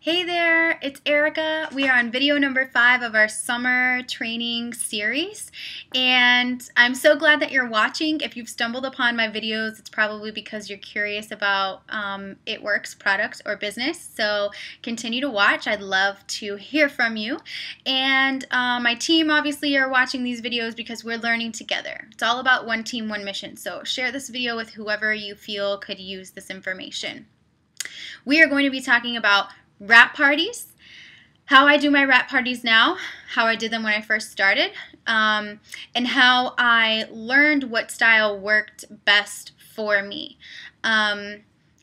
Hey there, it's Erica. We are on video number 5 of our summer training series, and I'm so glad that you're watching. If you've stumbled upon my videos, it's probably because you're curious about It Works product or business, so continue to watch. I'd love to hear from you. And my team obviously are watching these videos because we're learning together. It's all about one team, one mission, so share this video with whoever you feel could use this information. We are going to be talking about wrap parties, how I do my wrap parties now, how I did them when I first started, and how I learned what style worked best for me.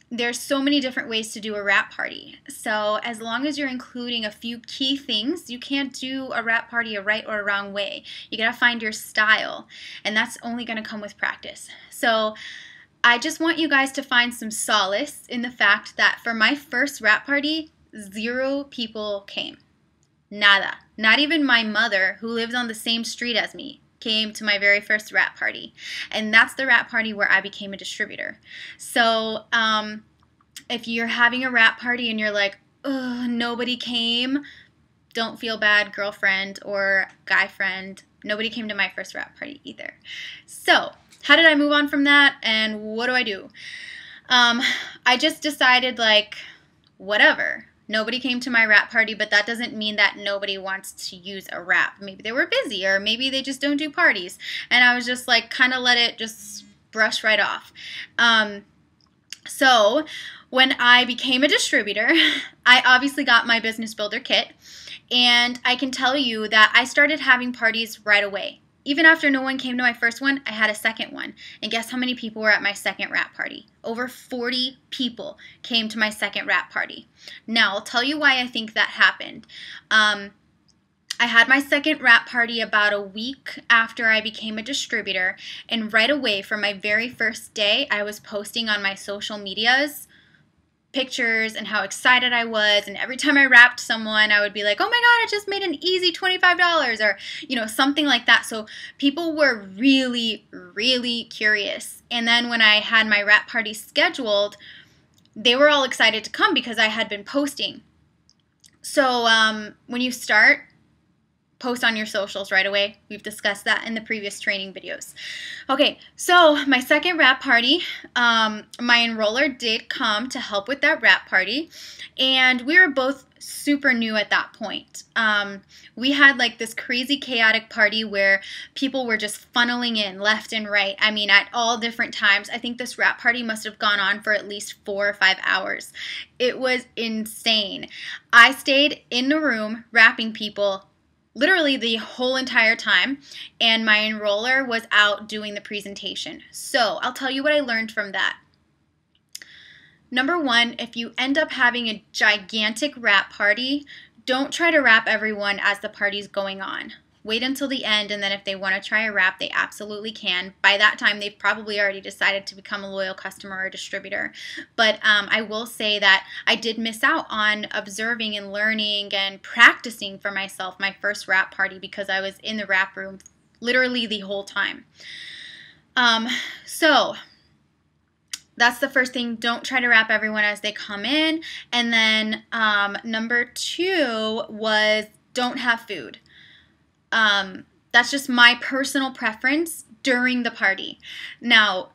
There's so many different ways to do a wrap party, so as long as you're including a few key things, you can't do a wrap party a right or a wrong way. You gotta find your style, and that's only gonna come with practice. So I just want you guys to find some solace in the fact that for my first wrap party, 0 people came. Nada. Not even my mother, who lives on the same street as me, came to my very first wrap party. And that's the wrap party where I became a distributor. So if you're having a wrap party and you're like, ugh, nobody came, don't feel bad, girlfriend or guy friend. Nobody came to my first wrap party either. So how did I move on from that, and what do? I just decided, like, whatever. Nobody came to my wrap party, but that doesn't mean that nobody wants to use a wrap. Maybe they were busy, or maybe they just don't do parties. And I was just like, kind of let it just brush right off. So when I became a distributor, I obviously got my business builder kit. And I can tell you that I started having parties right away. Even after no one came to my first one, I had a second one. And guess how many people were at my second wrap party? Over 40 people came to my second wrap party. Now, I'll tell you why I think that happened. I had my second wrap party about a week after I became a distributor. And right away, from my very first day, I was posting on my social medias pictures and how excited I was, and every time I wrapped someone I would be like, oh my god, I just made an easy $25, or something like that. So people were really curious. And then when I had my wrap party scheduled, they were all excited to come because I had been posting. So when you start, post on your socials right away. We've discussed that in the previous training videos. Okay, so my second wrap party, my enroller did come to help with that wrap party, and we were both super new at that point. We had like this crazy chaotic party where people were just funneling in left and right. I mean, at all different times. I think this wrap party must have gone on for at least 4 or 5 hours. It was insane. I stayed in the room wrapping people literally the whole entire time, and my enroller was out doing the presentation. So I'll tell you what I learned from that. Number 1, if you end up having a gigantic wrap party, don't try to wrap everyone as the party's going on. Wait until the end, and then if they want to try a wrap, they absolutely can. By that time, they've probably already decided to become a loyal customer or distributor. But I will say that I did miss out on observing and learning and practicing for myself my first wrap party because I was in the wrap room literally the whole time. So that's the first thing. Don't try to wrap everyone as they come in. And then number 2 was don't have food. That's just my personal preference during the party. Now,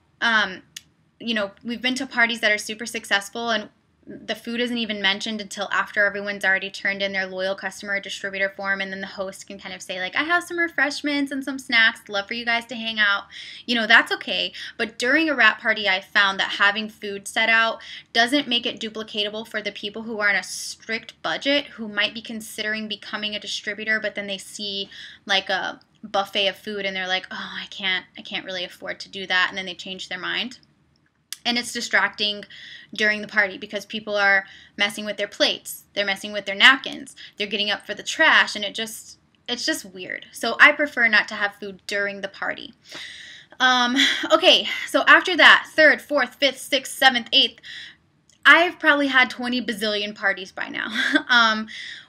we've been to parties that are super successful and the food isn't even mentioned until after everyone's already turned in their loyal customer or distributor form, and then the host can kind of say like, I have some refreshments and some snacks, love for you guys to hang out. That's okay. But during a wrap party, I found that having food set out doesn't make it duplicatable for the people who are on a strict budget, who might be considering becoming a distributor, but then they see like a buffet of food and they're like, oh, I can't really afford to do that, and then they change their mind. And it's distracting during the party because people are messing with their plates, they're messing with their napkins, they're getting up for the trash, and it's just weird. So I prefer not to have food during the party. Okay, so after that, 3rd, 4th, 5th, 6th, 7th, 8th, I've probably had 20 bazillion parties by now.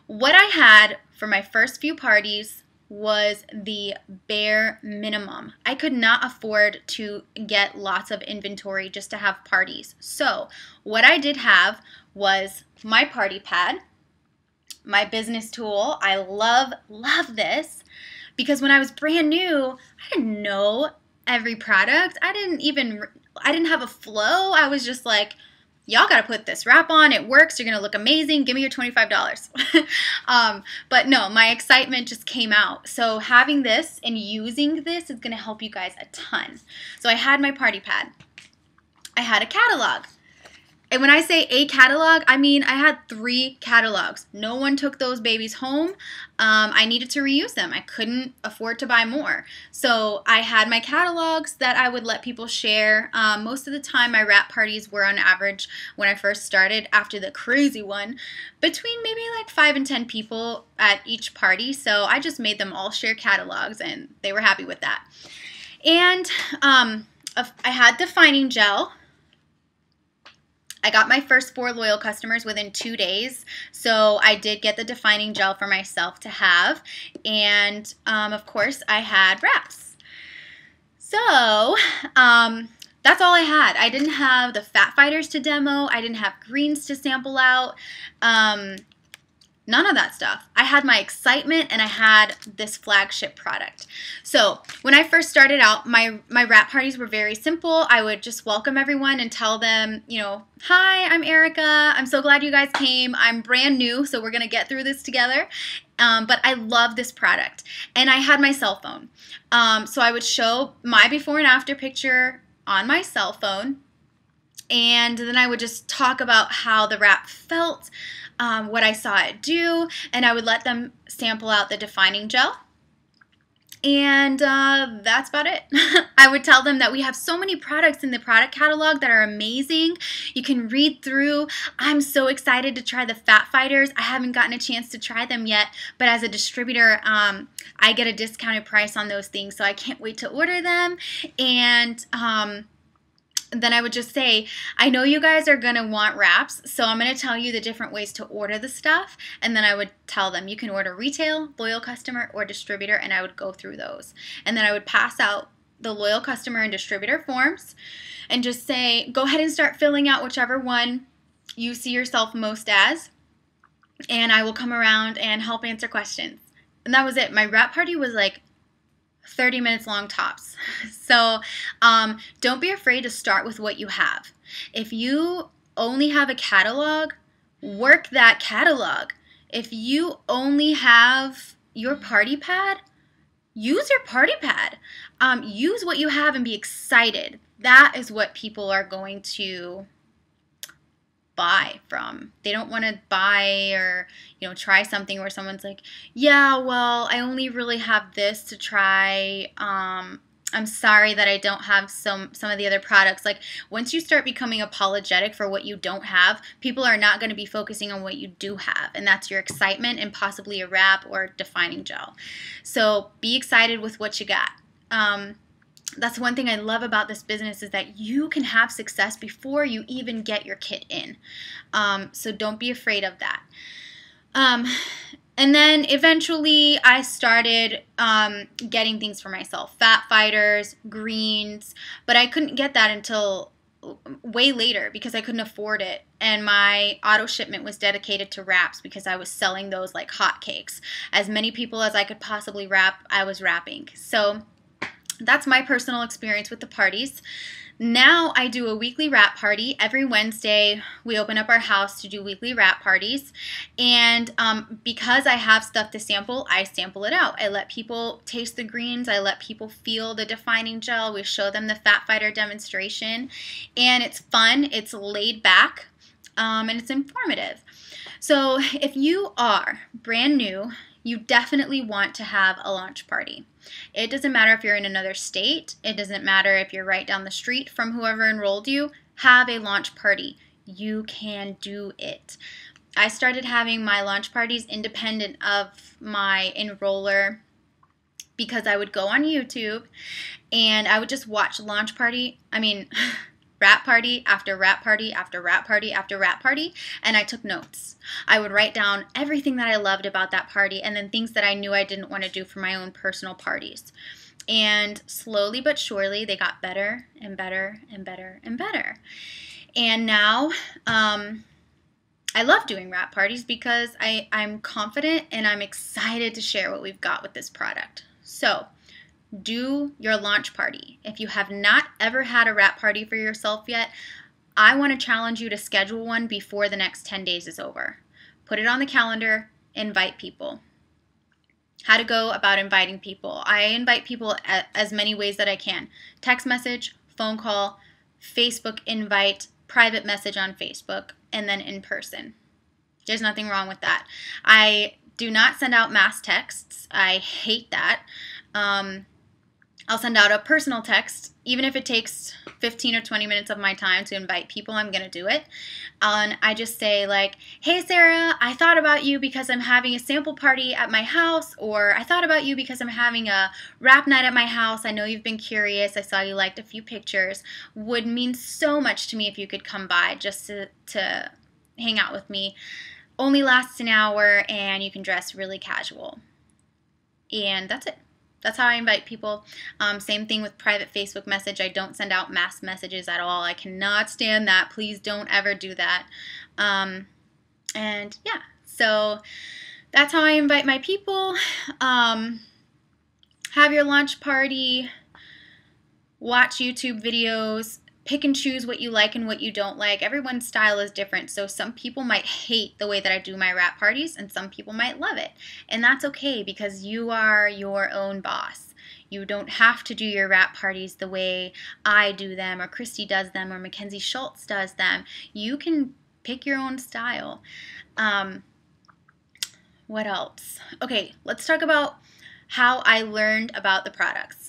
What I had for my first few parties was the bare minimum. I could not afford to get lots of inventory just to have parties. So what I did have was my party pad, my business tool. I love this because when I was brand new, I didn't know every product. I didn't have a flow. I was just like, y'all got to put this wrap on. It works. You're going to look amazing. Give me your $25. But no, my excitement just came out. So having this and using this is going to help you guys a ton. So I had my party pad. I had a catalog. And when I say a catalog, I mean I had 3 catalogs. No one took those babies home. I needed to reuse them. I couldn't afford to buy more. So I had my catalogs that I would let people share. Most of the time my wrap parties were on average, when I first started, after the crazy one, between maybe like 5 and 10 people at each party. So I just made them all share catalogs and they were happy with that. And I had defining gel. I got my first 4 loyal customers within 2 days, so I did get the defining gel for myself to have, and of course I had wraps. So that's all I had. I didn't have the fat fighters to demo. I didn't have greens to sample out. None of that stuff. I had my excitement and I had this flagship product. So when I first started out, my wrap parties were very simple. I would just welcome everyone and tell them, you know, hi, I'm Erica. I'm so glad you guys came. I'm brand new, so we're going to get through this together. But I love this product. And I had my cell phone. So I would show my before and after picture on my cell phone. And then I would just talk about how the wrap felt, what I saw it do, and I would let them sample out the defining gel. And that's about it. I would tell them that we have so many products in the product catalog that are amazing. You can read through. I'm so excited to try the fat fighters. I haven't gotten a chance to try them yet, but as a distributor, I get a discounted price on those things, so I can't wait to order them. And then I would just say, I know you guys are going to want wraps, so I'm going to tell you the different ways to order the stuff, and then I would tell them you can order retail, loyal customer, or distributor, and I would go through those. And then I would pass out the loyal customer and distributor forms and just say, go ahead and start filling out whichever one you see yourself most as, and I will come around and help answer questions. And that was it. My wrap party was like 30 minutes long tops. So don't be afraid to start with what you have. If you only have a catalog, work that catalog. If you only have your party pad, use your party pad. Use what you have and be excited. That is what people are going to buy from. They don't want to buy or, you know, try something where someone's like, yeah, well, I only really have this to try. I'm sorry that I don't have some of the other products. Like, once you start becoming apologetic for what you don't have, people are not going to be focusing on what you do have, and that's your excitement and possibly a wrap or defining gel. So be excited with what you got. That's one thing I love about this business, is that you can have success before you even get your kit in. So don't be afraid of that. And then eventually I started getting things for myself, fat fighters, greens, but I couldn't get that until way later because I couldn't afford it. And my auto shipment was dedicated to wraps because I was selling those like hotcakes. As many people as I could possibly wrap, I was wrapping. So that's my personal experience with the parties. Now I do a weekly wrap party. Every Wednesday we open up our house to do weekly wrap parties. And because I have stuff to sample, I sample it out. I let people taste the greens. I let people feel the defining gel. We show them the Fat Fighter demonstration. And it's fun. It's laid back. And it's informative. So if you are brand new, you definitely want to have a launch party. It doesn't matter if you're in another state. It doesn't matter if you're right down the street from whoever enrolled you. Have a launch party. You can do it. I started having my launch parties independent of my enroller because I would go on YouTube and I would just watch launch party. Wrap party after wrap party after wrap party after wrap party, and I took notes. I would write down everything that I loved about that party and then things that I knew I didn't want to do for my own personal parties. And slowly but surely, they got better and better and better and better. And now I love doing wrap parties because I'm confident and I'm excited to share what we've got with this product. So do your launch party. If you have not ever had a wrap party for yourself yet, I want to challenge you to schedule one before the next 10 days is over. Put it on the calendar, invite people. How to go about inviting people. I invite people as many ways that I can. Text message, phone call, Facebook invite, private message on Facebook, and then in person. There's nothing wrong with that. I do not send out mass texts. I hate that. I'll send out a personal text, even if it takes 15 or 20 minutes of my time to invite people, I'm going to do it. And I just say like, hey Sarah, I thought about you because I'm having a sample party at my house, or I thought about you because I'm having a wrap night at my house. I know you've been curious. I saw you liked a few pictures. Would mean so much to me if you could come by just to hang out with me. Only lasts an hour and you can dress really casual. And that's it. That's how I invite people. Same thing with private Facebook message. I don't send out mass messages at all. I cannot stand that. Please don't ever do that. And yeah, so that's how I invite my people. Have your launch party. Watch YouTube videos. Pick and choose what you like and what you don't like. Everyone's style is different, so some people might hate the way that I do my wrap parties, and some people might love it. And that's okay, because you are your own boss. You don't have to do your wrap parties the way I do them, or Christy does them, or Mackenzie Schultz does them. You can pick your own style. What else? Okay, let's talk about how I learned about the products.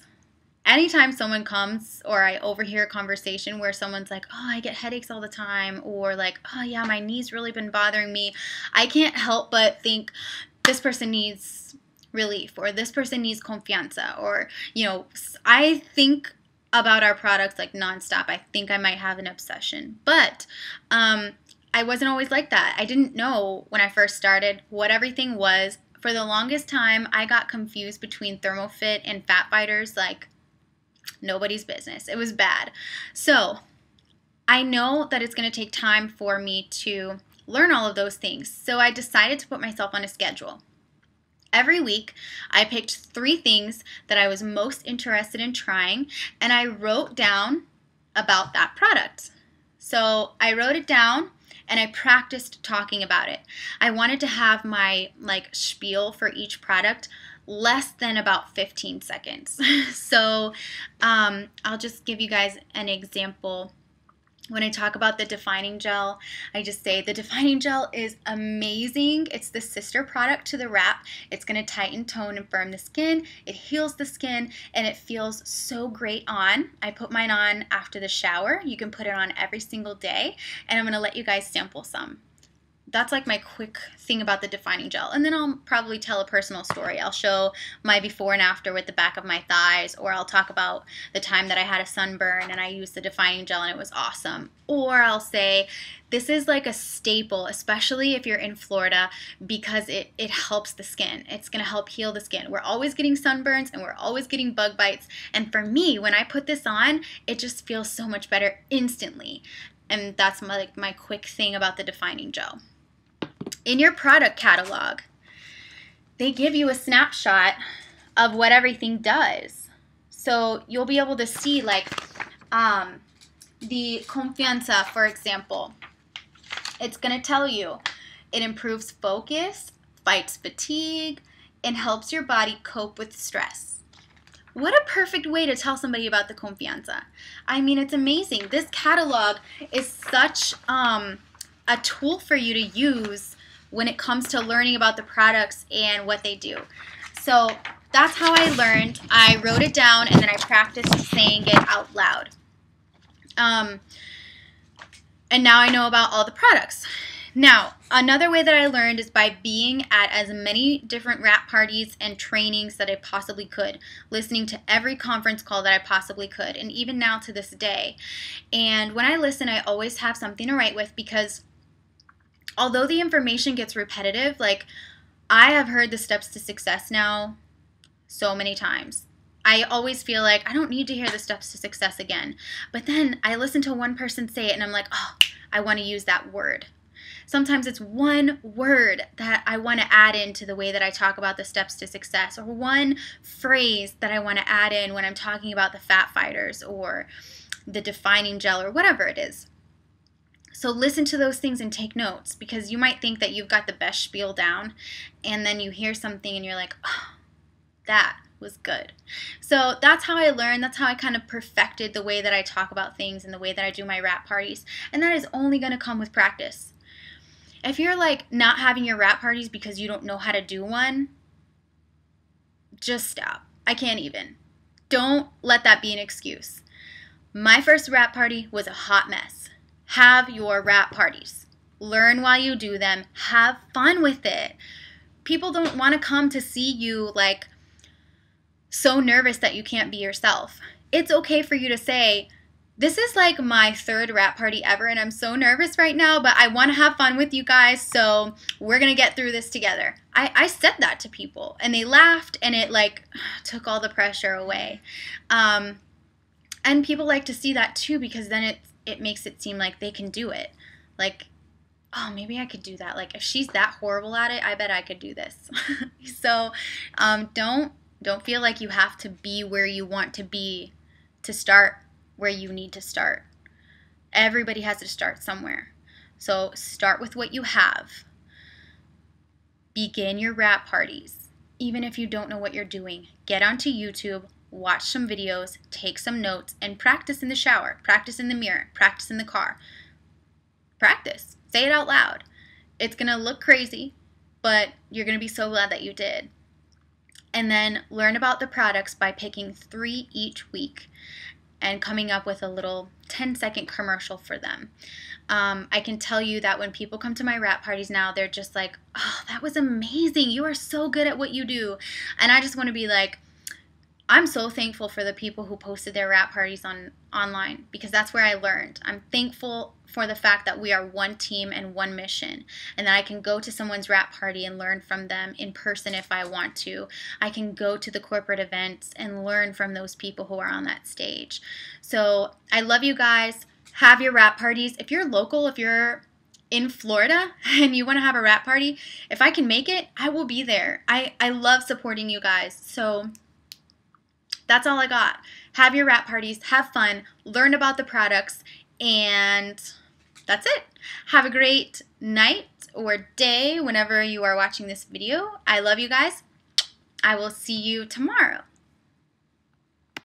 Anytime someone comes or I overhear a conversation where someone's like, oh, I get headaches all the time, or like, oh yeah, my knee's really been bothering me, I can't help but think this person needs relief, or this person needs confianza, or, you know, I think about our products like nonstop. I think I might have an obsession, but I wasn't always like that. I didn't know when I first started what everything was. For the longest time, I got confused between ThermoFit and Fat Fighters, like nobody's business. It was bad. So I know that it's going to take time for me to learn all of those things. So I decided to put myself on a schedule. Every week, I picked 3 things that I was most interested in trying, and I wrote down about that product. So I wrote it down and I practiced talking about it. I wanted to have my spiel for each product less than about 15 seconds. So I'll just give you guys an example. When I talk about the defining gel, I just say the defining gel is amazing. It's the sister product to the wrap. It's going to tighten, tone, and firm the skin. It heals the skin, and it feels so great on. I put mine on after the shower. You can put it on every single day, and I'm going to let you guys sample some. That's like my quick thing about the defining gel. And then I'll probably tell a personal story. I'll show my before and after with the back of my thighs, or I'll talk about the time that I had a sunburn and I used the defining gel and it was awesome. Or I'll say, this is like a staple, especially if you're in Florida, because it helps the skin. It's going to help heal the skin. We're always getting sunburns and we're always getting bug bites. And for me, when I put this on, it just feels so much better instantly. And that's my quick thing about the defining gel. In your product catalog, they give you a snapshot of what everything does. So you'll be able to see the Confianza, for example. It's going to tell you it improves focus, fights fatigue, and helps your body cope with stress. What a perfect way to tell somebody about the Confianza. I mean, it's amazing. This catalog is such a tool for you to use when it comes to learning about the products and what they do. So that's how I learned. I wrote it down and then I practiced saying it out loud. And now I know about all the products. Now, another way that I learned is by being at as many different wrap parties and trainings that I possibly could, listening to every conference call that I possibly could, and even now to this day. And when I listen, I always have something to write with, because although the information gets repetitive, I have heard the steps to success now so many times. I always feel like I don't need to hear the steps to success again. But then I listen to one person say it and I'm like, oh, I want to use that word. Sometimes it's one word that I want to add into the way that I talk about the steps to success, or one phrase that I want to add in when I'm talking about the fat fighters or the defining gel or whatever it is. So listen to those things and take notes, because you might think that you've got the best spiel down, and then you hear something and you're like, oh, that was good. So that's how I learned. That's how I kind of perfected the way that I talk about things and the way that I do my wrap parties. And that is only going to come with practice. If you're like not having your wrap parties because you don't know how to do one, just stop. I can't even. Don't let that be an excuse. My first wrap party was a hot mess. Have your wrap parties. Learn while you do them. Have fun with it. People don't want to come to see you like so nervous that you can't be yourself. It's okay for you to say, this is like my third wrap party ever and I'm so nervous right now, but I want to have fun with you guys, so we're going to get through this together. I said that to people and they laughed, and it like took all the pressure away. And people like to see that too, because then it makes it seem like they can do it. Like, oh, maybe I could do that. Like, if she's that horrible at it, I bet I could do this. So don't feel like you have to be where you want to be to start where you need to start. Everybody has to start somewhere. So start with what you have. Begin your wrap parties. Even if you don't know what you're doing, get onto YouTube, watch some videos, take some notes, and practice in the shower, practice in the mirror, practice in the car. Practice. Say it out loud. It's going to look crazy, but you're going to be so glad that you did. And then learn about the products by picking 3 each week and coming up with a little 10-second commercial for them. I can tell you that when people come to my wrap parties now, they're just like, oh, that was amazing. You are so good at what you do. And I just want to be like, I'm so thankful for the people who posted their wrap parties online, because that's where I learned. I'm thankful for the fact that we are one team and one mission, and that I can go to someone's wrap party and learn from them in person if I want to. I can go to the corporate events and learn from those people who are on that stage. So I love you guys. Have your wrap parties. If you're local, if you're in Florida and you want to have a wrap party, if I can make it, I will be there. I love supporting you guys. So that's all I got. Have your wrap parties, have fun, learn about the products, and that's it. Have a great night or day whenever you are watching this video. I love you guys. I will see you tomorrow.